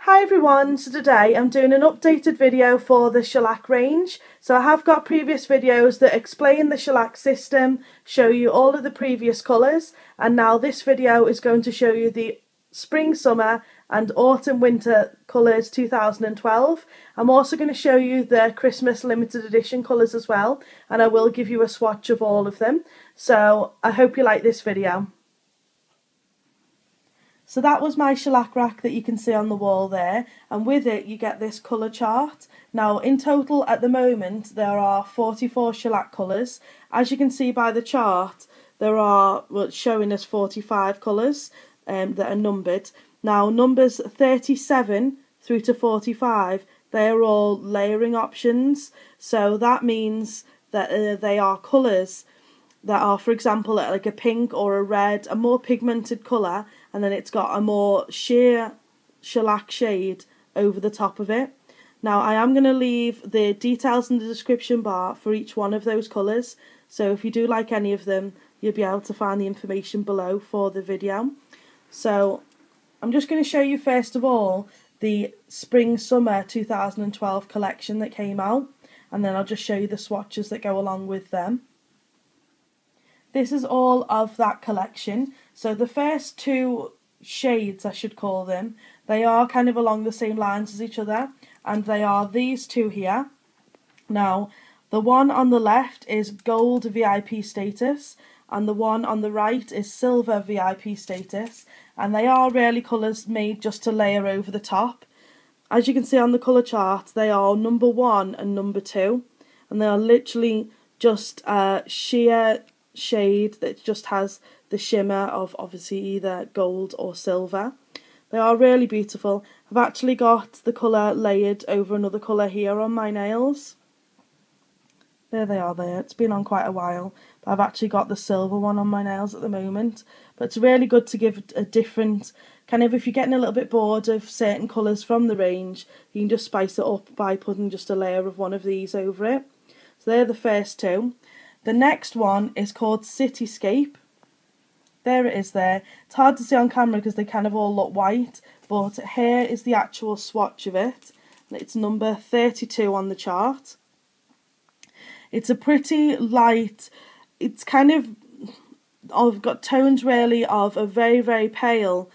Hi everyone, so today I'm doing an updated video for the shellac range. So I have got previous videos that explain the shellac system, show you all of the previous colours, and now this video is going to show you the spring, summer and autumn winter colours 2012. I'm also going to show you the Christmas limited edition colours as well, and I will give you a swatch of all of them. So I hope you like this video. So that was my shellac rack that you can see on the wall there, and with it you get this colour chart. Now in total at the moment there are 44 shellac colours. As you can see by the chart, there are, well, it's showing us 45 colours that are numbered. Now numbers 37 through to 45, they are all layering options, so that means that they are colours that are, for example, like a pink or a red, a more pigmented colour, and then it's got a more sheer shellac shade over the top of it. Now I am going to leave the details in the description bar for each one of those colours, so if you do like any of them you'll be able to find the information below for the video. So I'm just going to show you first of all the spring summer 2012 collection that came out, and then I'll just show you the swatches that go along with them. This is all of that collection. So the first two shades, I should call them, they are kind of along the same lines as each other, and they are these two here. Now the one on the left is gold VIP status and the one on the right is silver VIP status, and they are really colours made just to layer over the top. As you can see on the colour chart, they are number 1 and number 2, and they are literally just a sheer shade that just has the shimmer of obviously either gold or silver. They are really beautiful. I've actually got the colour layered over another colour here on my nails. There they are there. It's been on quite a while, but I've actually got the silver one on my nails at the moment. But it's really good to give a different kind of, if you're getting a little bit bored of certain colours from the range, you can just spice it up by putting just a layer of one of these over it. So they're the first two. The next one is called Cityscape. There it is there. It's hard to see on camera because they kind of all look white, but here is the actual swatch of it. It's number 32 on the chart. It's a pretty light, it's kind of, I've got tones really of a very, very pale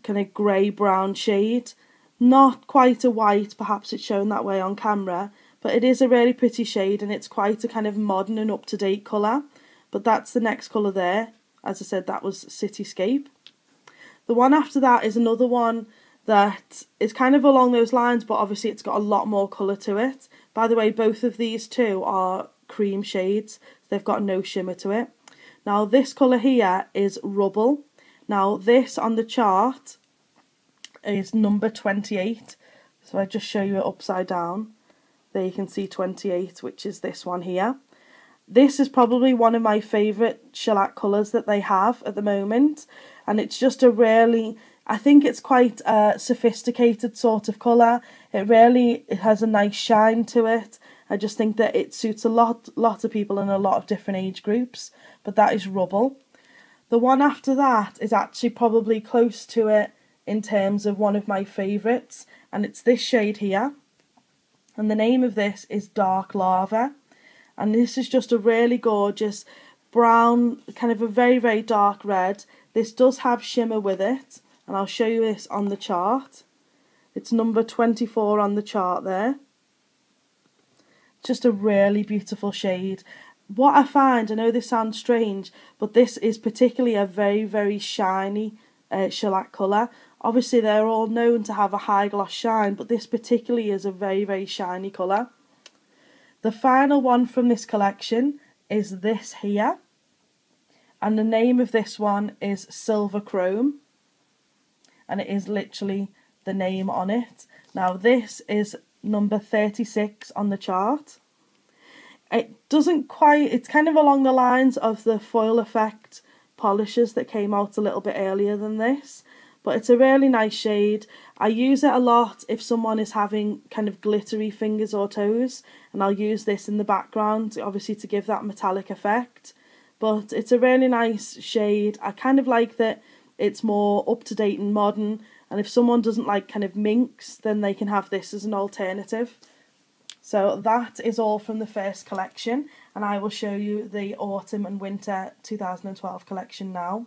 kind of grey-brown shade. Not quite a white, perhaps it's shown that way on camera, but it is a really pretty shade and it's quite a kind of modern and up-to-date colour. But that's the next colour there. As I said, that was Cityscape. The one after that is another one that is kind of along those lines, but obviously it's got a lot more colour to it. By the way, both of these two are cream shades. They've got no shimmer to it. Now this colour here is Rubble. Now this on the chart is number 28. So I just show you it upside down. There you can see 28, which is this one here. This is probably one of my favourite shellac colours that they have at the moment, and it's just a really, I think it's quite a sophisticated sort of colour. It has a nice shine to it. I just think that it suits a lot of people in a lot of different age groups, but that is Rubble. The one after that is actually probably close to it in terms of one of my favourites, and it's this shade here. And the name of this is Dark Lava, and this is just a really gorgeous brown, kind of a very, very dark red. This does have shimmer with it, and I'll show you this on the chart. It's number 24 on the chart there. Just a really beautiful shade. What I find, I know this sounds strange, but this is particularly a very, very shiny shellac colour. Obviously they're all known to have a high gloss shine, but this particularly is a very, very shiny colour. The final one from this collection is this here, and the name of this one is Silver Chrome, and it is literally the name on it. Now this is number 36 on the chart. It doesn't quite, it's kind of along the lines of the foil effect polishes that came out a little bit earlier than this, but it's a really nice shade. I use it a lot if someone is having kind of glittery fingers or toes, and I'll use this in the background obviously to give that metallic effect. But it's a really nice shade. I kind of like that it's more up to date and modern, and if someone doesn't like kind of minks, then they can have this as an alternative. So that is all from the first collection, and I will show you the autumn and winter 2012 collection now.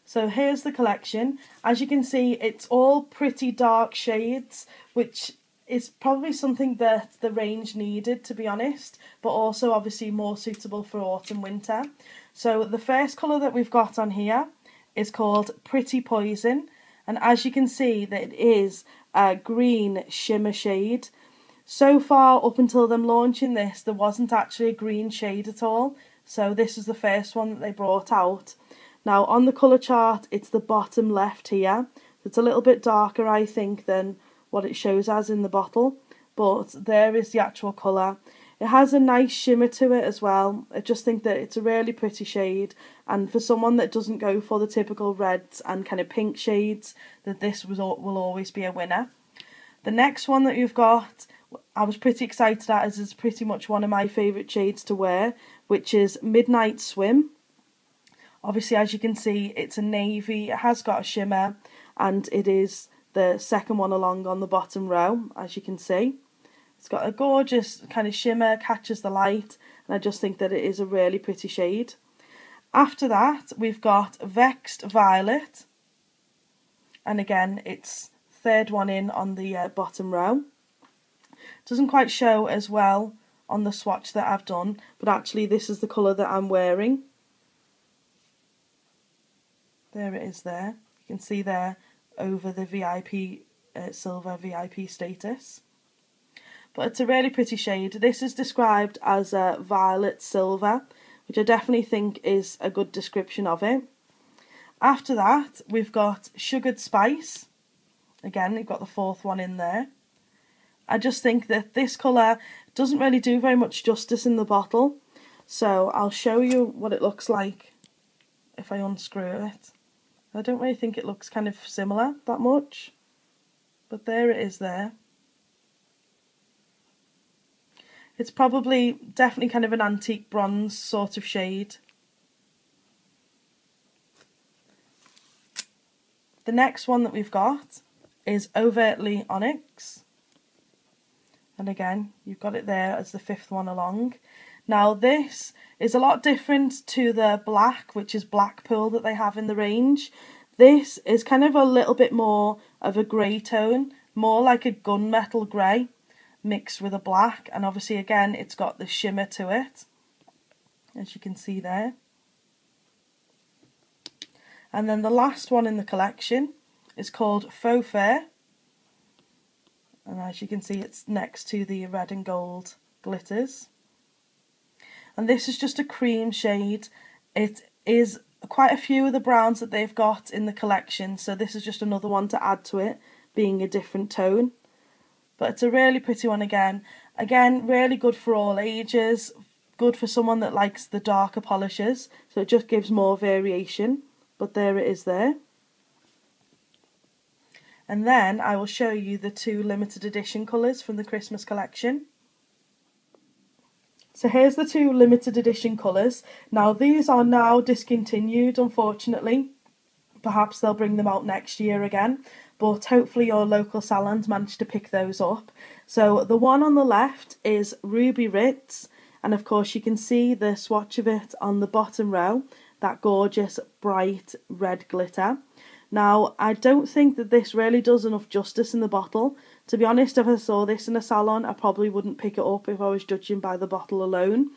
So here's the collection. As you can see, it's all pretty dark shades, which is probably something that the range needed, to be honest, but also obviously more suitable for autumn winter. So the first colour that we've got on here is called Pretty Poison, and as you can see, that it is a green shimmer shade. So far, up until them launching this, there wasn't actually a green shade at all, so this is the first one that they brought out. Now on the colour chart, it's the bottom left here. It's a little bit darker, I think, than what it shows as in the bottle, but there is the actual colour. It has a nice shimmer to it as well. I just think that it's a really pretty shade, and for someone that doesn't go for the typical reds and kind of pink shades, that this will always be a winner. The next one that you've got, I was pretty excited at, as it's pretty much one of my favourite shades to wear, which is Midnight Swim. Obviously, as you can see, it's a navy, it has got a shimmer, and it is the second one along on the bottom row, as you can see. It's got a gorgeous kind of shimmer, catches the light, and I just think that it is a really pretty shade. After that, we've got Vexed Violet, and again, it's third one in on the bottom row. Doesn't quite show as well on the swatch that I've done, but actually this is the colour that I'm wearing. There it is there. You can see there over the VIP, silver VIP status. But it's a really pretty shade. This is described as a violet silver, which I definitely think is a good description of it. After that, we've got Sugared Spice. Again, we've got the fourth one in there. I just think that this colour doesn't really do very much justice in the bottle. So I'll show you what it looks like if I unscrew it. I don't really think it looks kind of similar that much, but there it is there. It's definitely kind of an antique bronze sort of shade. The next one that we've got is Overtly Onyx. And again, you've got it there as the fifth one along. Now this is a lot different to the black, which is Blackpool, that they have in the range. This is kind of a little bit more of a grey tone, more like a gunmetal grey mixed with a black, and obviously again it's got the shimmer to it, as you can see there. And then the last one in the collection is called Faux Fair, and as you can see it's next to the red and gold glitters. And this is just a cream shade. It is quite a few of the browns that they've got in the collection, so this is just another one to add to it, being a different tone. But it's a really pretty one again. Again, really good for all ages, good for someone that likes the darker polishes, so it just gives more variation. But there it is there. And then I will show you the two limited edition colours from the Christmas collection. So here's the two limited edition colours. Now these are now discontinued, unfortunately. Perhaps they'll bring them out next year again, but hopefully your local salons managed to pick those up. So the one on the left is Ruby Ritz, and of course you can see the swatch of it on the bottom row, that gorgeous bright red glitter. Now I don't think that this really does enough justice in the bottle. To be honest, if I saw this in a salon, I probably wouldn't pick it up if I was judging by the bottle alone.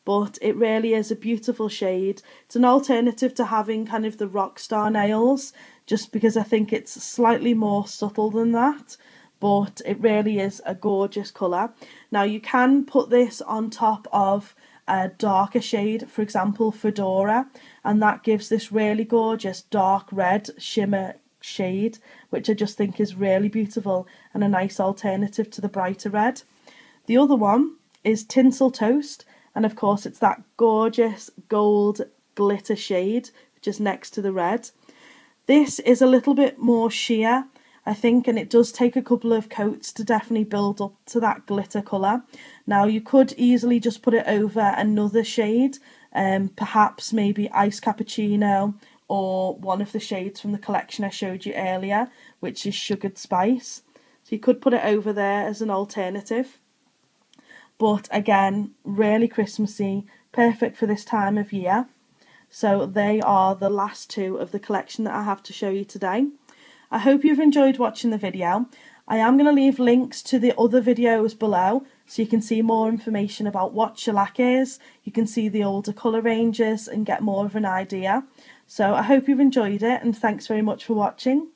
But it really is a beautiful shade. It's an alternative to having kind of the Rockstar nails, just because I think it's slightly more subtle than that. But it really is a gorgeous colour. Now you can put this on top of a darker shade, for example Fedora, and that gives this really gorgeous dark red shimmer shade, which I just think is really beautiful and a nice alternative to the brighter red. The other one is Tinsel Toast, and of course it's that gorgeous gold glitter shade which is next to the red. This is a little bit more sheer, I think, and it does take a couple of coats to definitely build up to that glitter colour. Now you could easily just put it over another shade, perhaps maybe Iced Cappuccino or one of the shades from the collection I showed you earlier, which is Sugared Spice. So you could put it over there as an alternative. But again, really Christmassy, perfect for this time of year. So they are the last two of the collection that I have to show you today. I hope you've enjoyed watching the video. I am going to leave links to the other videos below so you can see more information about what shellac is. You can see the older colour ranges and get more of an idea. So I hope you've enjoyed it, and thanks very much for watching.